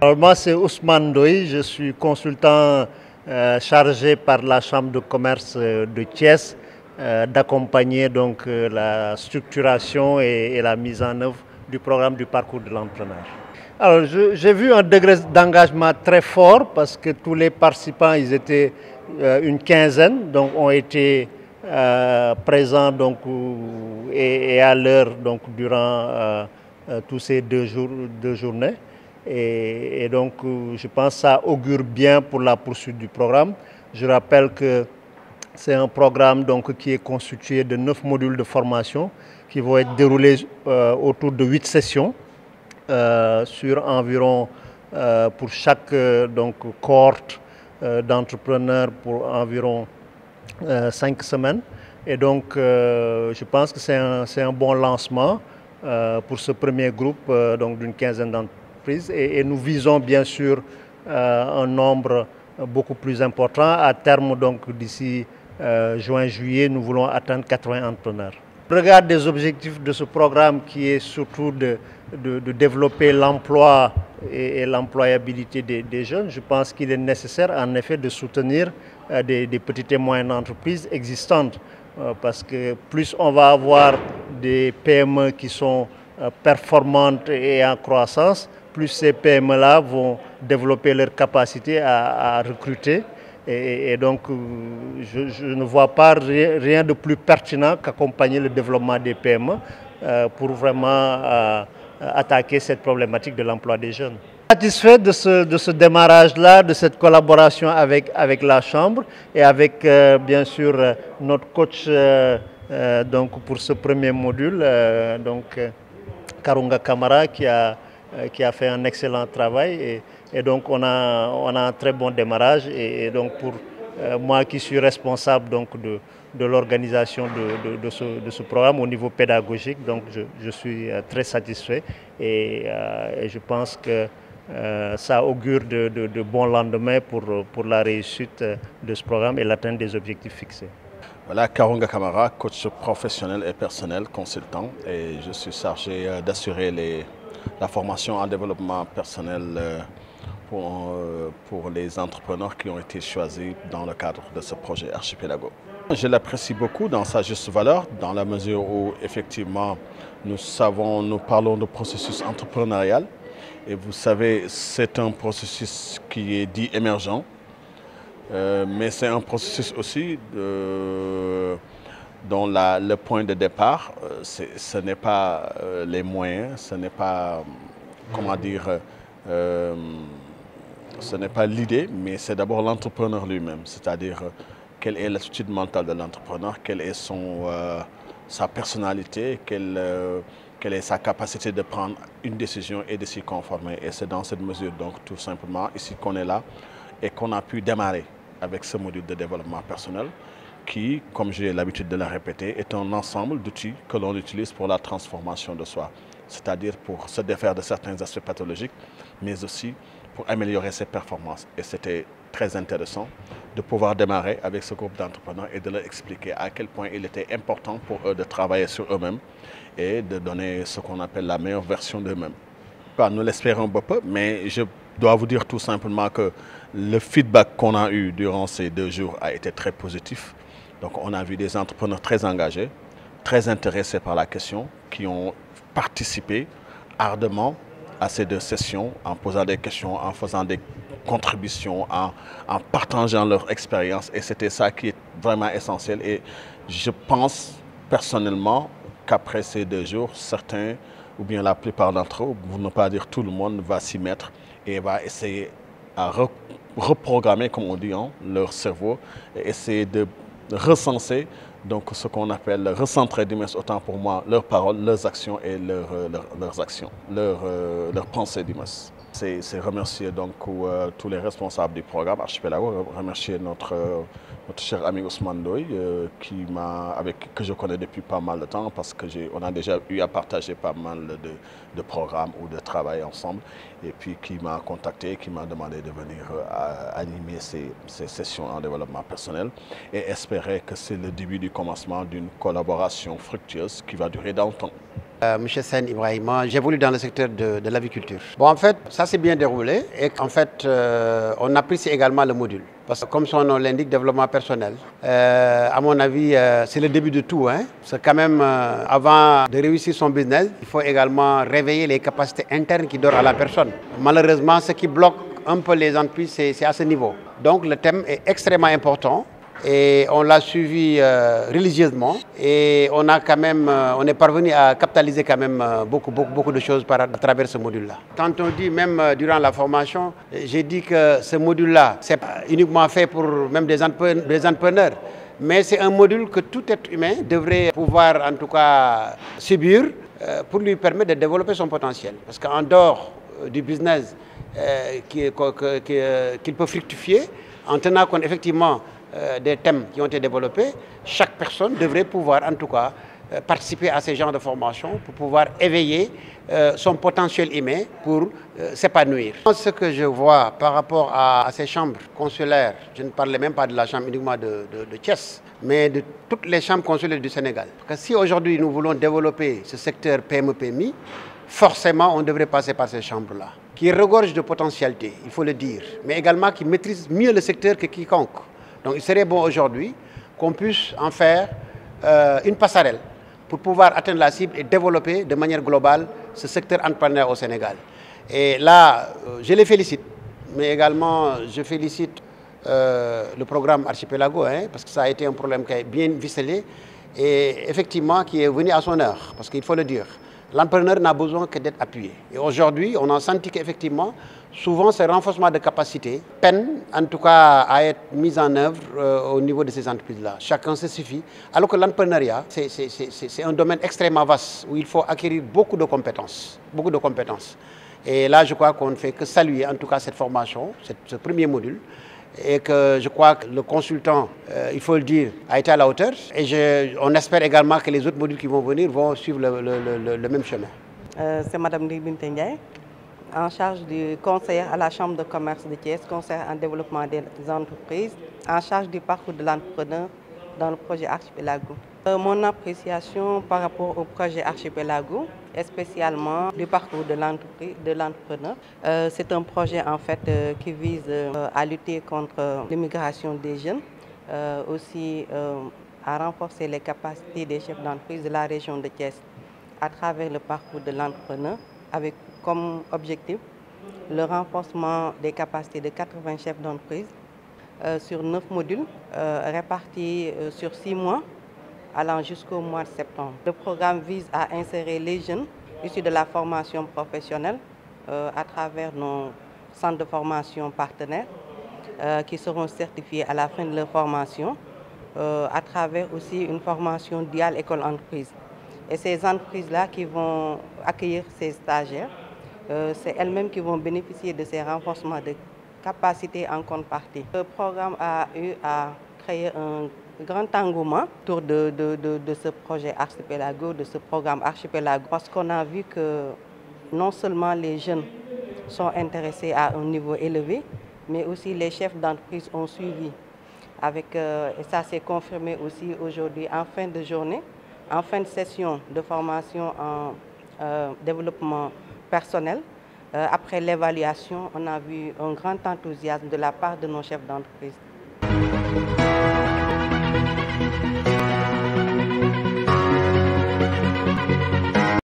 Alors moi c'est Ousmane Ndoye, je suis consultant chargé par la Chambre de commerce de Thiès d'accompagner donc la structuration et la mise en œuvre du programme du parcours de l'entrepreneur. Alors j'ai vu un degré d'engagement très fort parce que tous les participants, ils étaient une quinzaine, donc ont été présents donc, et à l'heure donc durant tous ces deux journées. Et donc, je pense que ça augure bien pour la poursuite du programme. Je rappelle que c'est un programme donc, qui est constitué de 9 modules de formation qui vont être déroulés autour de 8 sessions sur environ, pour chaque donc, cohorte d'entrepreneurs, pour environ 5 semaines. Et donc, je pense que c'est un bon lancement pour ce premier groupe d'une quinzaine d'entreprises. Et nous visons bien sûr un nombre beaucoup plus important. À terme, donc d'ici juin-juillet, nous voulons atteindre 80 entrepreneurs. Au regard des objectifs de ce programme qui est surtout de développer l'emploi et l'employabilité des jeunes, je pense qu'il est nécessaire en effet de soutenir des petites et moyennes entreprises existantes. Parce que plus on va avoir des PME qui sont performantes et en croissance, plus ces PME-là vont développer leur capacité à recruter. Et donc, je ne vois pas rien de plus pertinent qu'accompagner le développement des PME pour vraiment attaquer cette problématique de l'emploi des jeunes. Satisfait de ce démarrage-là, de cette collaboration avec la Chambre et avec bien sûr notre coach donc pour ce premier module, Karunga Kamara, qui a fait un excellent travail et donc on a un très bon démarrage et donc pour moi qui suis responsable donc de l'organisation de ce programme au niveau pédagogique, donc je suis très satisfait et je pense que ça augure de bons lendemains pour la réussite de ce programme et l'atteinte des objectifs fixés. Voilà, Karunga Kamara, coach professionnel et personnel, consultant, et je suis chargé d'assurer la formation en développement personnel pour les entrepreneurs qui ont été choisis dans le cadre de ce projet Archipelago. Je l'apprécie beaucoup dans sa juste valeur, dans la mesure où effectivement nous parlons de processus entrepreneurial et vous savez c'est un processus qui est dit émergent, mais c'est un processus aussi dont le point de départ, ce n'est pas les moyens, ce n'est pas, comment dire, ce n'est pas l'idée, mais c'est d'abord l'entrepreneur lui-même, c'est-à-dire quelle est l'attitude mentale de l'entrepreneur, quelle est sa personnalité, quelle est sa capacité de prendre une décision et de s'y conformer. Et c'est dans cette mesure, donc, tout simplement, ici qu'on est là et qu'on a pu démarrer avec ce module de développement personnel qui, comme j'ai l'habitude de le répéter, est un ensemble d'outils que l'on utilise pour la transformation de soi, c'est-à-dire pour se défaire de certains aspects pathologiques, mais aussi pour améliorer ses performances. Et c'était très intéressant de pouvoir démarrer avec ce groupe d'entrepreneurs et de leur expliquer à quel point il était important pour eux de travailler sur eux-mêmes et de donner ce qu'on appelle la meilleure version d'eux-mêmes. Nous l'espérons beaucoup, mais je dois vous dire tout simplement que le feedback qu'on a eu durant ces 2 jours a été très positif. Donc on a vu des entrepreneurs très engagés, très intéressés par la question, qui ont participé ardemment à ces 2 sessions en posant des questions, en faisant des contributions, en partageant leur expérience. Et c'était ça qui est vraiment essentiel. Et je pense personnellement qu'après ces 2 jours, certains, ou bien la plupart d'entre eux, pour ne pas dire tout le monde, va s'y mettre et va essayer à reprogrammer, comme on dit, leur cerveau et essayer de recenser donc ce qu'on appelle recentrer du moins autant pour moi leurs paroles, leurs actions et leurs actions, leurs pensées du moins. c'est remercier donc tous les responsables du programme Archipelago, remercier notre cher ami Ousmane Ndoye que je connais depuis pas mal de temps parce qu'on a déjà eu à partager pas mal de programmes ou de travail ensemble et puis qui m'a contacté, qui m'a demandé de venir animer ces sessions en développement personnel et espérer que c'est le début du commencement d'une collaboration fructueuse qui va durer dans le temps. Monsieur Sen Ibrahima, j'évolue dans le secteur de l'aviculture. Bon, en fait, ça s'est bien déroulé et en fait, on apprécie également le module. Parce que comme son nom l'indique, développement personnel, à mon avis, c'est le début de tout. Hein. C'est quand même, avant de réussir son business, il faut également réveiller les capacités internes qui dorment à la personne. Malheureusement, ce qui bloque un peu les entreprises, c'est à ce niveau. Donc le thème est extrêmement important. Et on l'a suivi religieusement et on est parvenu à capitaliser quand même beaucoup de choses à travers ce module-là. Quand on dit même durant la formation, j'ai dit que ce module-là, c'est pas uniquement fait pour même des entrepreneurs, mais c'est un module que tout être humain devrait pouvoir en tout cas subir pour lui permettre de développer son potentiel. Parce qu'en dehors du business qu'il peut fructifier, en tenant compte effectivement des thèmes qui ont été développés, chaque personne devrait pouvoir en tout cas participer à ces genres de formations pour pouvoir éveiller son potentiel humain pour s'épanouir. Ce que je vois par rapport à ces chambres consulaires, je ne parlais même pas de la chambre uniquement de Thiès, mais de toutes les chambres consulaires du Sénégal. Parce que si aujourd'hui nous voulons développer ce secteur PME-PMI, forcément on devrait passer par ces chambres-là, qui regorgent de potentialité, il faut le dire, mais également qui maîtrisent mieux le secteur que quiconque. Donc il serait bon aujourd'hui qu'on puisse en faire une passerelle pour pouvoir atteindre la cible et développer de manière globale ce secteur entrepreneurial au Sénégal. Et là, je les félicite, mais également je félicite le programme Archipelago, hein, parce que ça a été un problème qui est bien ficelé et effectivement qui est venu à son heure, parce qu'il faut le dire. L'entrepreneur n'a besoin que d'être appuyé. Et aujourd'hui, on a senti qu'effectivement, souvent, ce renforcement de capacité peine, en tout cas, à être mis en œuvre au niveau de ces entreprises-là. Chacun se suffit. Alors que l'entrepreneuriat, c'est un domaine extrêmement vaste où il faut acquérir beaucoup de compétences. Beaucoup de compétences. Et là, je crois qu'on ne fait que saluer, en tout cas, cette formation, ce premier module. Et que je crois que le consultant, il faut le dire, a été à la hauteur. Et on espère également que les autres modules qui vont venir vont suivre le même chemin. C'est Mme Ndibinte Ndiaye, en charge du conseiller à la Chambre de commerce de Thiès, conseiller en développement des entreprises, en charge du parcours de l'entrepreneur dans le projet Archipelago. Mon appréciation par rapport au projet Archipelago, et spécialement du parcours de l'entrepreneur, c'est un projet en fait qui vise à lutter contre l'immigration des jeunes, aussi à renforcer les capacités des chefs d'entreprise de la région de Thiès à travers le parcours de l'entrepreneur, avec comme objectif le renforcement des capacités de 80 chefs d'entreprise sur 9 modules répartis sur 6 mois, allant jusqu'au mois de septembre. Le programme vise à insérer les jeunes issus de la formation professionnelle à travers nos centres de formation partenaires qui seront certifiés à la fin de leur formation, à travers aussi une formation duale école-entreprise. Et ces entreprises-là qui vont accueillir ces stagiaires, c'est elles-mêmes qui vont bénéficier de ces renforcements de capacités en contrepartie. Le programme a eu à créer un grand engouement autour de ce projet Archipelago, de ce programme Archipelago, parce qu'on a vu que non seulement les jeunes sont intéressés à un niveau élevé, mais aussi les chefs d'entreprise ont suivi. Et ça s'est confirmé aussi aujourd'hui en fin de journée, en fin de session de formation en développement personnel. Après l'évaluation, on a vu un grand enthousiasme de la part de nos chefs d'entreprise.